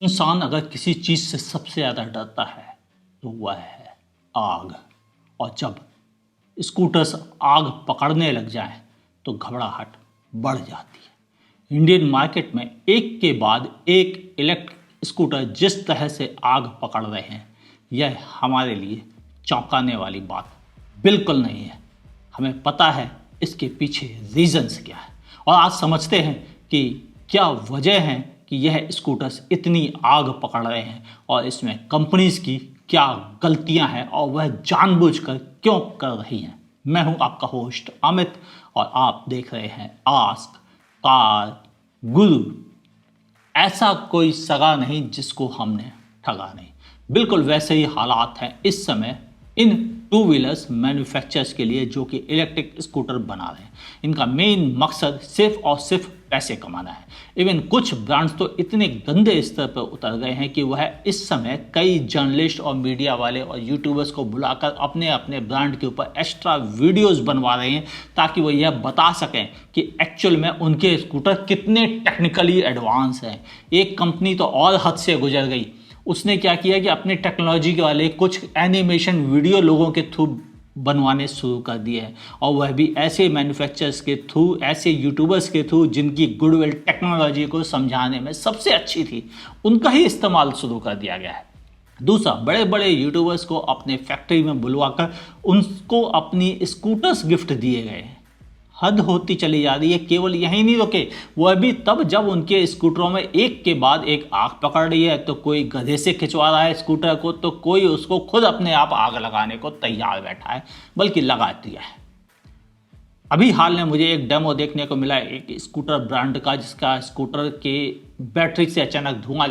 इंसान अगर किसी चीज़ से सबसे ज़्यादा डरता है तो वह है आग। और जब स्कूटर्स आग पकड़ने लग जाएं तो घबराहट बढ़ जाती है। इंडियन मार्केट में एक के बाद एक इलेक्ट्रिक स्कूटर जिस तरह से आग पकड़ रहे हैं, यह हमारे लिए चौंकाने वाली बात बिल्कुल नहीं है। हमें पता है इसके पीछे रीजंस क्या है और आज समझते हैं कि क्या वजह है कि यह स्कूटर्स इतनी आग पकड़ रहे हैं और इसमें कंपनीज की क्या गलतियां हैं और वह जानबूझकर क्यों कर रही हैं। मैं हूं आपका होस्ट अमित और आप देख रहे हैं आस्क कार गुरु। ऐसा कोई सगा नहीं जिसको हमने ठगा नहीं। बिल्कुल वैसे ही हालात हैं इस समय इन टू व्हीलर्स मैन्युफैक्चरर्स के लिए जो कि इलेक्ट्रिक स्कूटर बना रहे हैं। इनका मेन मकसद सिर्फ और सिर्फ पैसे कमाना है। इवन कुछ ब्रांड्स तो इतने गंदे स्तर पर उतर गए हैं कि वह इस समय कई जर्नलिस्ट और मीडिया वाले और यूट्यूबर्स को बुलाकर अपने अपने ब्रांड के ऊपर एक्स्ट्रा वीडियोस बनवा रहे हैं ताकि वो यह बता सकें कि एक्चुअल में उनके स्कूटर कितने टेक्निकली एडवांस हैं। एक कंपनी तो और हद से गुजर गई, उसने क्या किया कि अपने टेक्नोलॉजी के वाले कुछ एनिमेशन वीडियो लोगों के थ्रू बनवाने शुरू कर दिए हैं और वह भी ऐसे मैन्युफैक्चरर्स के थ्रू, ऐसे यूट्यूबर्स के थ्रू जिनकी गुडविल टेक्नोलॉजी को समझाने में सबसे अच्छी थी, उनका ही इस्तेमाल शुरू कर दिया गया है। दूसरा, बड़े बड़े यूट्यूबर्स को अपने फैक्ट्री में बुलवाकर उनको अपनी स्कूटर्स गिफ्ट दिए गए हैं। हद होती चली जा रही है। केवल यही नहीं रुके, वह भी तब जब उनके स्कूटरों में एक के बाद एक आग पकड़ रही है। तो कोई गधे से खिंचवा रहा है स्कूटर को, तो कोई उसको खुद अपने आप आग लगाने को तैयार बैठा है, बल्कि लगा दिया है। अभी हाल में मुझे एक डेमो देखने को मिला एक स्कूटर ब्रांड का, जिसका स्कूटर के बैटरी से अचानक धुआं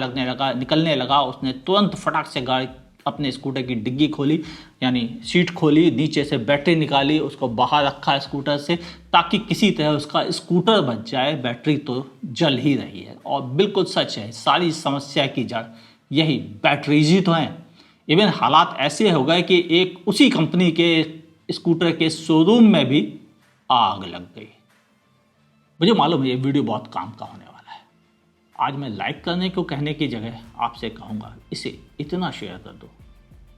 निकलने लगा। उसने तुरंत फटाक से गाड़ी अपने स्कूटर की डिग्गी खोली, यानी सीट खोली, नीचे से बैटरी निकाली, उसको बाहर रखा स्कूटर से ताकि किसी तरह उसका स्कूटर बच जाए। बैटरी तो जल ही रही है और बिल्कुल सच है, सारी समस्या की जड़ यही बैटरीज ही तो हैं। इवन हालात ऐसे हो गए कि एक उसी कंपनी के स्कूटर के शोरूम में भी आग लग गई। मुझे मालूम है ये वीडियो बहुत काम का होने वाला है। आज मैं लाइक करने को कहने की जगह आपसे कहूँगा इसे इतना शेयर कर दो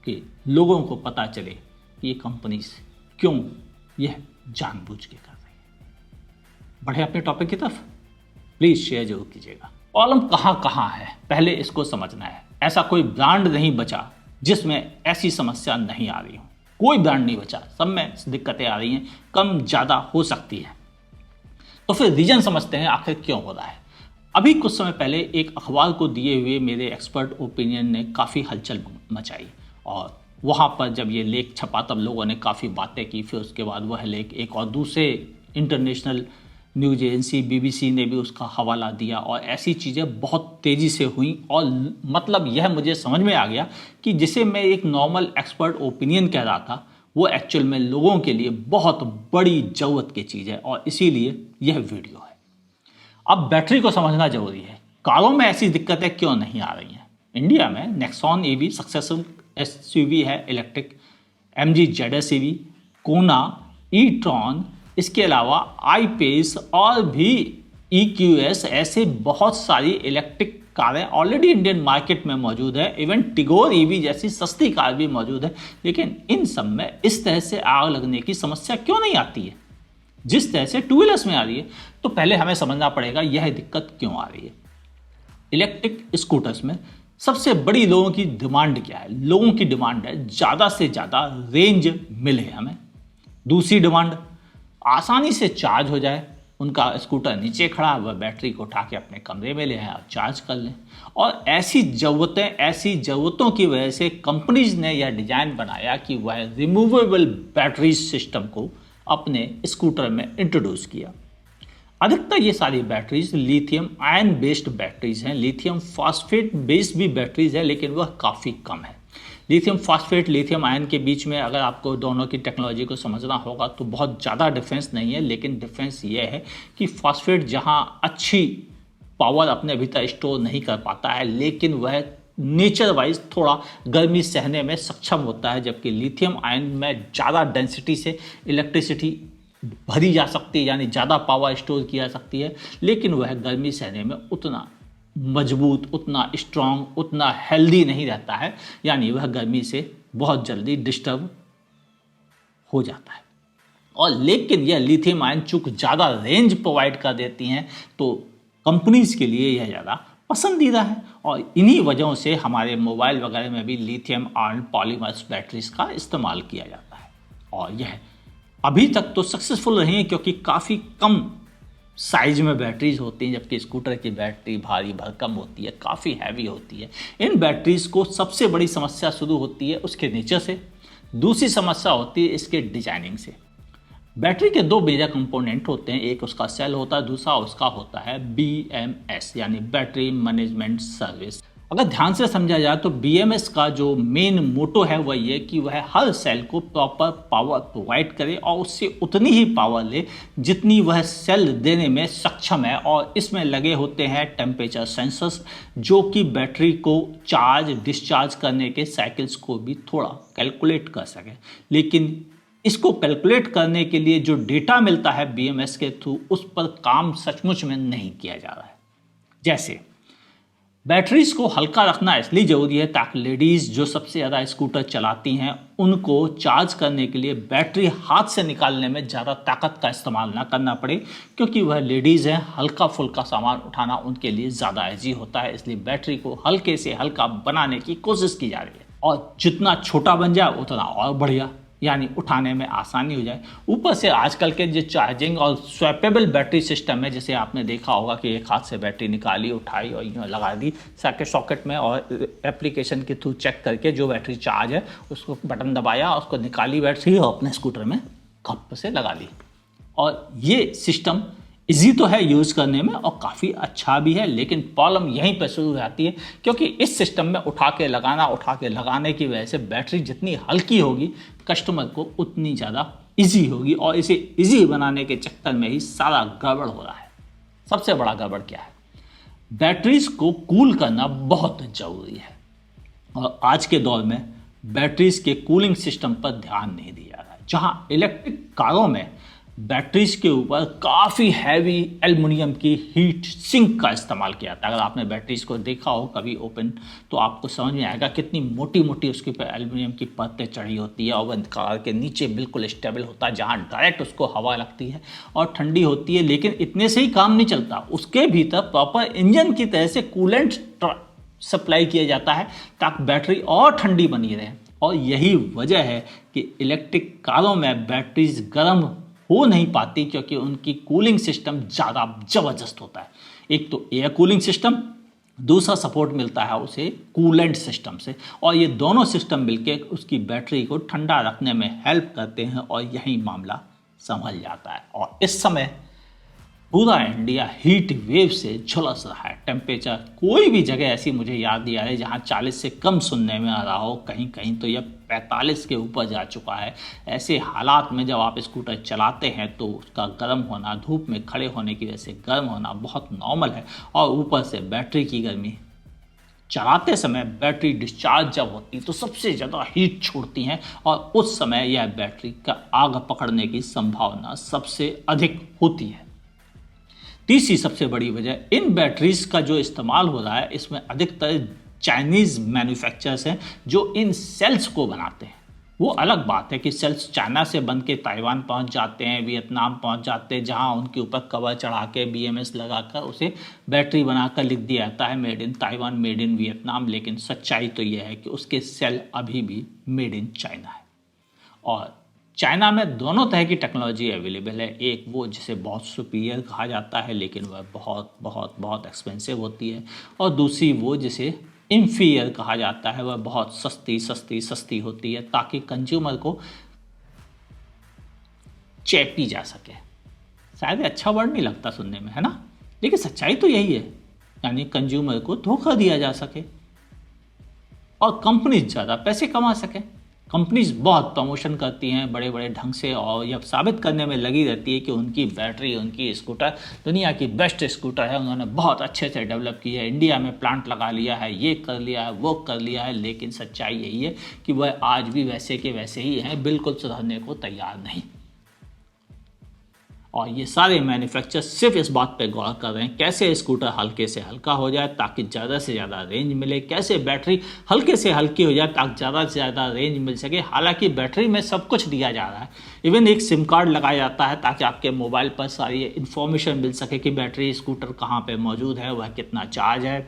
कि लोगों को पता चले कि ये कंपनीज क्यों यह जानबूझ के कर रही है। बढ़े अपने टॉपिक की तरफ, प्लीज़ शेयर जरूर कीजिएगा। प्रॉब्लम कहाँ है पहले इसको समझना है। ऐसा कोई ब्रांड नहीं बचा जिसमें ऐसी समस्या नहीं आ रही हो। कोई ब्रांड नहीं बचा, सब में दिक्कतें आ रही हैं, कम ज़्यादा हो सकती है। तो फिर रीजन समझते हैं आखिर क्यों हो रहा है। अभी कुछ समय पहले एक अखबार को दिए हुए मेरे एक्सपर्ट ओपिनियन ने काफ़ी हलचल मचाई और वहाँ पर जब ये लेख छपा तब लोगों ने काफ़ी बातें की। फिर उसके बाद वह लेख एक और दूसरे इंटरनेशनल न्यूज एजेंसी BBC ने भी उसका हवाला दिया और ऐसी चीज़ें बहुत तेज़ी से हुई। और मतलब यह मुझे समझ में आ गया कि जिसे मैं एक नॉर्मल एक्सपर्ट ओपिनियन कह रहा था, वो एक्चुअल में लोगों के लिए बहुत बड़ी ज़रूरत की चीज़ है और इसीलिए यह वीडियो है। अब बैटरी को समझना जरूरी है। कारों में ऐसी दिक्कतें क्यों नहीं आ रही हैं। इंडिया में नेक्सॉन EV सक्सेसफुल SUV है इलेक्ट्रिक, MG ZS EV, कोना, ई-ट्रॉन, इसके अलावा I-PACE और भी EQS, ऐसे बहुत सारी इलेक्ट्रिक कारें ऑलरेडी इंडियन मार्केट में मौजूद है। इवन टिगोर EV जैसी सस्ती कार भी मौजूद है। लेकिन इन सब में इस तरह से आग लगने की समस्या क्यों नहीं आती है जिस तरह से टू व्हीलर्स में आ रही है। तो पहले हमें समझना पड़ेगा यह दिक्कत क्यों आ रही है। इलेक्ट्रिक स्कूटर्स में सबसे बड़ी लोगों की डिमांड क्या है। लोगों की डिमांड है ज़्यादा से ज़्यादा रेंज मिले हमें। दूसरी डिमांड, आसानी से चार्ज हो जाए। उनका स्कूटर नीचे खड़ा, वह बैटरी को उठा के अपने कमरे में ले आए और चार्ज कर लें। और ऐसी ज़रूरतों की वजह से कंपनीज ने यह डिज़ाइन बनाया कि वह रिमूवेबल बैटरी सिस्टम को अपने स्कूटर में इंट्रोड्यूस किया। अधिकतर ये सारी batteries lithium ion based batteries हैं। लिथियम फॉस्फेट बेस्ड भी बैटरीज है, लेकिन वह काफ़ी कम है। लिथियम फॉस्फेट, लिथियम आयन के बीच में अगर आपको दोनों की टेक्नोलॉजी को समझना होगा तो बहुत ज़्यादा डिफरेंस नहीं है। लेकिन डिफरेंस ये है कि फॉस्फेट जहाँ अच्छी पावर अपने भीतर स्टोर नहीं कर पाता है, लेकिन वह नेचर वाइज थोड़ा गर्मी सहने में सक्षम होता है, जबकि लिथियम आयन में ज़्यादा डेंसिटी से इलेक्ट्रिसिटी भरी जा सकती है, यानी ज़्यादा पावर स्टोर किया जा सकती है, लेकिन वह गर्मी सहने में उतना मजबूत, उतना स्ट्रांग, उतना हेल्दी नहीं रहता है, यानी वह गर्मी से बहुत जल्दी डिस्टर्ब हो जाता है। और लेकिन यह लिथियम आयन चूंकि ज़्यादा रेंज प्रोवाइड कर देती हैं तो कंपनीज के लिए यह ज़्यादा पसंदीदा है, और इन्हीं वजहों से हमारे मोबाइल वगैरह में भी लिथियम आयन पॉलीमर्स बैटरीज का इस्तेमाल किया जाता है। और यह अभी तक तो सक्सेसफुल रही है क्योंकि काफ़ी कम साइज में बैटरीज होती हैं, जबकि स्कूटर की बैटरी भारी भरकम होती है, काफ़ी हैवी होती है। इन बैटरीज को सबसे बड़ी समस्या शुरू होती है उसके नेचर से, दूसरी समस्या होती है इसके डिजाइनिंग से। बैटरी के दो मेजर कंपोनेंट होते हैं, एक उसका सेल होता है, दूसरा उसका होता है BMS यानी बैटरी मैनेजमेंट सर्विस। अगर ध्यान से समझा जाए तो BMS का जो मेन मोटो है वह ये कि वह हर सेल को प्रॉपर पावर प्रोवाइड करे और उससे उतनी ही पावर ले जितनी वह सेल देने में सक्षम है। और इसमें लगे होते हैं टेम्परेचर सेंसर्स जो कि बैटरी को चार्ज डिस्चार्ज करने के साइकिल्स को भी थोड़ा कैलकुलेट कर सके। लेकिन इसको कैलकुलेट करने के लिए जो डेटा मिलता है BMS के थ्रू, उस पर काम सचमुच में नहीं किया जा रहा है। जैसे बैटरीज को हल्का रखना इसलिए ज़रूरी है ताकि लेडीज़ जो सबसे ज़्यादा स्कूटर चलाती हैं उनको चार्ज करने के लिए बैटरी हाथ से निकालने में ज़्यादा ताकत का इस्तेमाल ना करना पड़े, क्योंकि वह लेडीज़ हैं, हल्का फुल्का सामान उठाना उनके लिए ज़्यादा ईजी होता है। इसलिए बैटरी को हल्के से हल्का बनाने की कोशिश की जा रही है, और जितना छोटा बन जाए उतना और बढ़िया, यानी उठाने में आसानी हो जाए। ऊपर से आजकल के जो चार्जिंग और स्वैपेबल बैटरी सिस्टम है, जैसे आपने देखा होगा कि एक हाथ से बैटरी निकाली, उठाई और यूँ लगा दी सॉकेट में, और एप्लीकेशन के थ्रू चेक करके जो बैटरी चार्ज है उसको बटन दबाया, उसको निकाली बैटरी और अपने स्कूटर में खप से लगा ली। और ये सिस्टम इजी तो है यूज़ करने में और काफ़ी अच्छा भी है, लेकिन प्रॉब्लम यहीं पर शुरू हो जाती है क्योंकि इस सिस्टम में उठा के लगाने की वजह से बैटरी जितनी हल्की होगी कस्टमर को उतनी ज़्यादा इजी होगी, और इसे इजी बनाने के चक्कर में ही सारा गड़बड़ हो रहा है। सबसे बड़ा गड़बड़ क्या है? बैटरीज को कूल करना बहुत ज़रूरी है, और आज के दौर में बैटरीज के कूलिंग सिस्टम पर ध्यान नहीं दिया जा रहा है। जहाँ इलेक्ट्रिक कारों में बैटरीज के ऊपर काफ़ी हैवी एल्युमिनियम की हीट सिंक का इस्तेमाल किया था। अगर आपने बैटरीज को देखा हो कभी ओपन, तो आपको समझ में आएगा कितनी मोटी मोटी उसके ऊपर एल्युमिनियम की परतें चढ़ी होती है, और वह कार के नीचे बिल्कुल स्टेबल होता है, जहाँ डायरेक्ट उसको हवा लगती है और ठंडी होती है। लेकिन इतने से ही काम नहीं चलता, उसके भीतर प्रॉपर इंजन की तरह से कूलेंट सप्लाई किया जाता है ताकि बैटरी और ठंडी बनी रहे। और यही वजह है कि इलेक्ट्रिक कारों में बैटरीज गर्म हो नहीं पाती, क्योंकि उनकी कूलिंग सिस्टम ज़्यादा ज़बरदस्त होता है। एक तो एयर कूलिंग सिस्टम, दूसरा सपोर्ट मिलता है उसे कूलेंट सिस्टम से, और ये दोनों सिस्टम मिलके उसकी बैटरी को ठंडा रखने में हेल्प करते हैं, और यही मामला संभल जाता है। और इस समय पूरा इंडिया हीट वेव से झुलस रहा है। टेम्परेचर कोई भी जगह ऐसी मुझे याद नहीं आ रही जहाँ 40 से कम सुनने में आ रहा हो, कहीं कहीं तो यह 45 के ऊपर जा चुका है। ऐसे हालात में जब आप स्कूटर चलाते हैं तो उसका गर्म होना, धूप में खड़े होने की वजह से गर्म होना बहुत नॉर्मल है, और ऊपर से बैटरी की गर्मी, चलाते समय बैटरी डिस्चार्ज जब होती तो सबसे ज़्यादा हीट छोड़ती हैं, और उस समय यह बैटरी का आग पकड़ने की संभावना सबसे अधिक होती है। तीसरी सबसे बड़ी वजह, इन बैटरीज का जो इस्तेमाल हो रहा है इसमें अधिकतर चाइनीज़ मैन्युफैक्चरर्स हैं जो इन सेल्स को बनाते हैं। वो अलग बात है कि सेल्स चाइना से बन के ताइवान पहुंच जाते हैं, वियतनाम पहुंच जाते हैं, जहां उनके ऊपर कवर चढ़ा के BMS लगाकर उसे बैटरी बनाकर लिख दिया जाता है made in Taiwan, made in Vietnam. लेकिन सच्चाई तो यह है कि उसके सेल अभी भी मेड इन चाइना है। और चाइना में दोनों तरह की टेक्नोलॉजी अवेलेबल है। एक वो जिसे बहुत सुपीरियर कहा जाता है, लेकिन वह बहुत बहुत बहुत एक्सपेंसिव होती है, और दूसरी वो जिसे इन्फीरियर कहा जाता है, वह बहुत सस्ती होती है, ताकि कंज्यूमर को चेपी जा सके। शायद अच्छा वर्ड नहीं लगता सुनने में, है ना, लेकिन सच्चाई तो यही है, यानी कंज्यूमर को धोखा दिया जा सके और कंपनीज ज़्यादा पैसे कमा सके। कंपनीज बहुत प्रमोशन करती हैं बड़े बड़े ढंग से, और यह साबित करने में लगी रहती है कि उनकी बैटरी, उनकी स्कूटर दुनिया की बेस्ट स्कूटर है, उन्होंने बहुत अच्छे से डेवलप की है, इंडिया में प्लांट लगा लिया है, ये कर लिया है, वो कर लिया है। लेकिन सच्चाई यही है कि वह आज भी वैसे के वैसे ही हैं, बिल्कुल सुधरने को तैयार नहीं। और ये सारे मैन्युफैक्चरर सिर्फ इस बात पे गौर कर रहे हैं कैसे स्कूटर हल्के से हल्का हो जाए ताकि ज़्यादा से ज़्यादा रेंज मिले, कैसे बैटरी हल्के से हल्की हो जाए ताकि ज़्यादा से ज़्यादा रेंज मिल सके। हालांकि बैटरी में सब कुछ दिया जा रहा है, इवन एक सिम कार्ड लगाया जाता है ताकि आपके मोबाइल पर सारी इन्फॉर्मेशन मिल सके कि बैटरी स्कूटर कहाँ पर मौजूद है, वह कितना चार्ज है,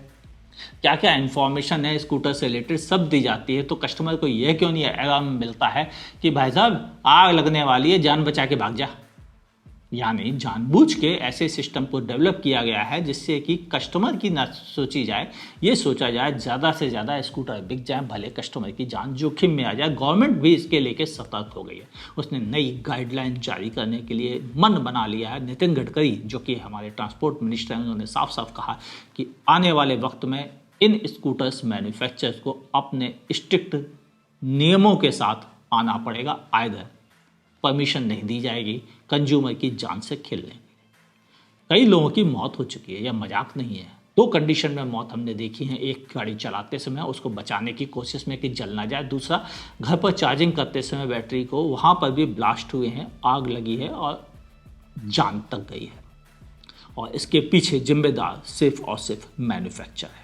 क्या क्या इन्फॉर्मेशन है स्कूटर से रिलेटेड, सब दी जाती है। तो कस्टमर को यह क्यों नहीं आराम मिलता है कि भाई साहब आग लगने वाली है, जान बचा के भाग जा। यानी जानबूझ के ऐसे सिस्टम को डेवलप किया गया है जिससे कि कस्टमर की ना सोची जाए, ये सोचा जाए ज़्यादा से ज़्यादा स्कूटर बिक जाए, भले कस्टमर की जान जोखिम में आ जाए। गवर्नमेंट भी इसके लेके सतर्क हो गई है, उसने नई गाइडलाइन जारी करने के लिए मन बना लिया है। नितिन गडकरी जो कि हमारे ट्रांसपोर्ट मिनिस्टर हैं, उन्होंने साफ साफ कहा कि आने वाले वक्त में इन स्कूटर्स मैन्युफैक्चरर्स को अपने स्ट्रिक्ट नियमों के साथ आना पड़ेगा, आइदर परमिशन नहीं दी जाएगी कंज्यूमर की जान से खेलने के लिए। कई लोगों की मौत हो चुकी है, यह मजाक नहीं है। 2 कंडीशन में मौत हमने देखी है, एक गाड़ी चलाते समय उसको बचाने की कोशिश में कि जल ना जाए, दूसरा घर पर चार्जिंग करते समय बैटरी को, वहाँ पर भी ब्लास्ट हुए हैं, आग लगी है और जान तक गई है। और इसके पीछे जिम्मेदार सिर्फ और सिर्फ मैन्युफैक्चरर है।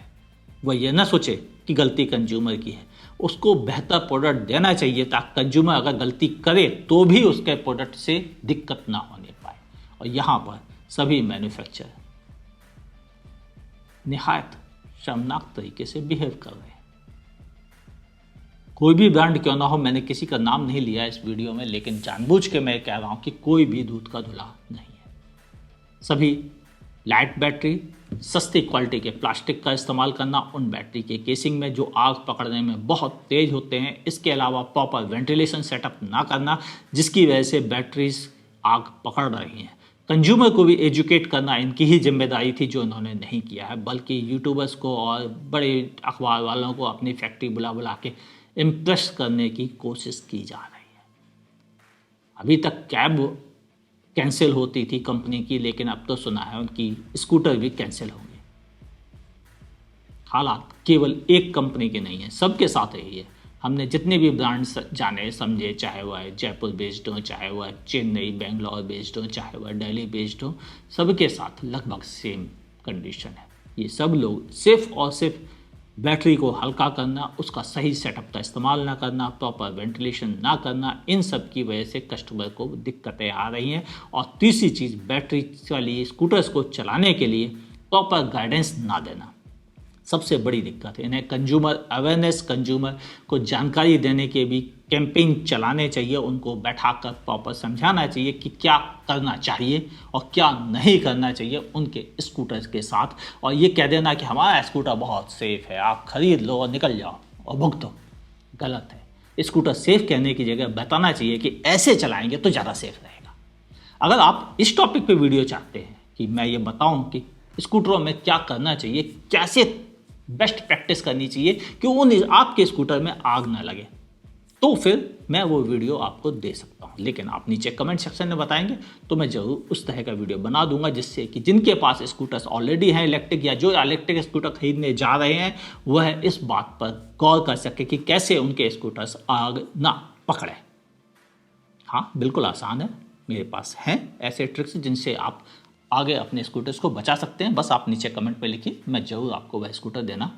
वह यह ना सोचे कि गलती कंज्यूमर की है, उसको बेहतर प्रोडक्ट देना चाहिए ताकि कंज्यूमर अगर गलती करे तो भी उसके प्रोडक्ट से दिक्कत ना होने पाए। और यहाँ पर सभी मैन्युफैक्चरर निहायत शर्मनाक तरीके से बिहेव कर रहे हैं। कोई भी ब्रांड क्यों ना हो, मैंने किसी का नाम नहीं लिया इस वीडियो में, लेकिन जानबूझ के मैं कह रहा हूँ कि कोई भी दूध का धुला नहीं है। सभी लाइट बैटरी, सस्ती क्वालिटी के प्लास्टिक का इस्तेमाल करना, उन बैटरी के केसिंग में जो आग पकड़ने में बहुत तेज होते हैं। इसके अलावा प्रॉपर वेंटिलेशन सेटअप ना करना जिसकी वजह से बैटरीज आग पकड़ रही हैं। कंज्यूमर को भी एजुकेट करना इनकी ही जिम्मेदारी थी जो इन्होंने नहीं किया है, बल्कि यूट्यूबर्स को और बड़े अखबार वालों को अपनी फैक्ट्री बुला बुला के इम्प्रेस करने की कोशिश की जा रही है। अभी तक कैब कैंसिल होती थी कंपनी की, लेकिन अब तो सुना है उनकी स्कूटर भी कैंसिल होंगे। हालात केवल एक कंपनी के नहीं है, सबके साथ यही है। हमने जितने भी ब्रांड्स जाने समझे, चाहे वह जयपुर बेस्ड हो, चाहे वह चेन्नई बेंगलोर बेस्ड हो, चाहे वह दिल्ली बेस्ड हो, सबके साथ लगभग सेम कंडीशन है। ये सब लोग सिर्फ और सिर्फ बैटरी को हल्का करना, उसका सही सेटअप का इस्तेमाल ना करना, प्रॉपर वेंटिलेशन ना करना, इन सब की वजह से कस्टमर को दिक्कतें आ रही हैं। और तीसरी चीज़, बैटरी वाली स्कूटर्स को चलाने के लिए प्रॉपर गाइडेंस ना देना सबसे बड़ी दिक्कत है। इन्हें कंज्यूमर अवेयरनेस, कंज्यूमर को जानकारी देने के भी कैंपेन चलाने चाहिए, उनको बैठाकर प्रॉपर समझाना चाहिए कि क्या करना चाहिए और क्या नहीं करना चाहिए उनके स्कूटर्स के साथ। और ये कह देना कि हमारा स्कूटर बहुत सेफ है, आप खरीद लो और निकल जाओ और भुगतो, गलत है। स्कूटर सेफ कहने की जगह बताना चाहिए कि ऐसे चलाएंगे तो ज़्यादा सेफ रहेगा। अगर आप इस टॉपिक पे वीडियो चाहते हैं कि मैं ये बताऊं कि स्कूटरों में क्या करना चाहिए, कैसे बेस्ट प्रैक्टिस करनी चाहिए कि उन आपके स्कूटर में आग ना लगे, तो फिर मैं वो वीडियो आपको दे सकता हूँ। लेकिन आप नीचे कमेंट सेक्शन में बताएंगे तो मैं जरूर उस तरह का वीडियो बना दूंगा, जिससे कि जिनके पास स्कूटर्स ऑलरेडी हैं इलेक्ट्रिक, या जो इलेक्ट्रिक स्कूटर खरीदने जा रहे हैं, वह इस बात पर गौर कर सके कि कैसे उनके स्कूटर्स आग ना पकड़े। हाँ, बिल्कुल आसान है, मेरे पास हैं ऐसे ट्रिक्स जिनसे आप आगे अपने स्कूटर्स को बचा सकते हैं। बस आप नीचे कमेंट पे लिखिए, मैं जरूर आपको वह स्कूटर देना,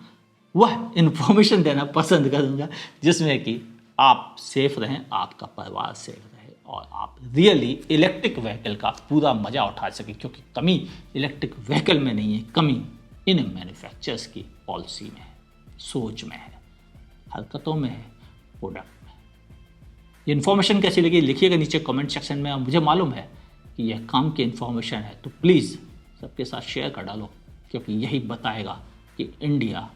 वह इन्फॉर्मेशन देना पसंद करूँगा जिसमें कि आप सेफ रहें, आपका परिवार सेफ रहे और आप रियली इलेक्ट्रिक व्हीकल का पूरा मज़ा उठा सकें। क्योंकि कमी इलेक्ट्रिक व्हीकल में नहीं है, कमी इन मैन्युफैक्चरर्स की पॉलिसी में है, सोच में है, हरकतों में है, प्रोडक्ट में। ये इन्फॉर्मेशन कैसी लगी लिखिएगा नीचे कमेंट सेक्शन में। मुझे मालूम है कि यह काम की इन्फॉर्मेशन है, तो प्लीज़ सबके साथ शेयर कर डालो, क्योंकि यही बताएगा कि इंडिया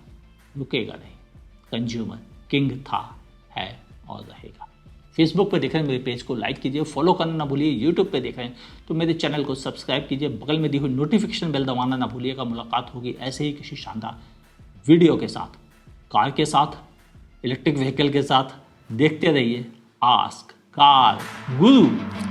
रुकेगा नहीं, कंज्यूमर किंग था, है और रहेगा। फेसबुक पे देख रहे हैं मेरे पेज को लाइक कीजिए, फॉलो करना ना भूलिए। यूट्यूब पे देख रहे हैं तो मेरे चैनल को सब्सक्राइब कीजिए, बगल में दी हुई नोटिफिकेशन बेल दबाना ना भूलिएगा। मुलाकात होगी ऐसे ही किसी शानदार वीडियो के साथ, कार के साथ, इलेक्ट्रिक व्हीकल के साथ। देखते रहिए आस्क कार गुरु।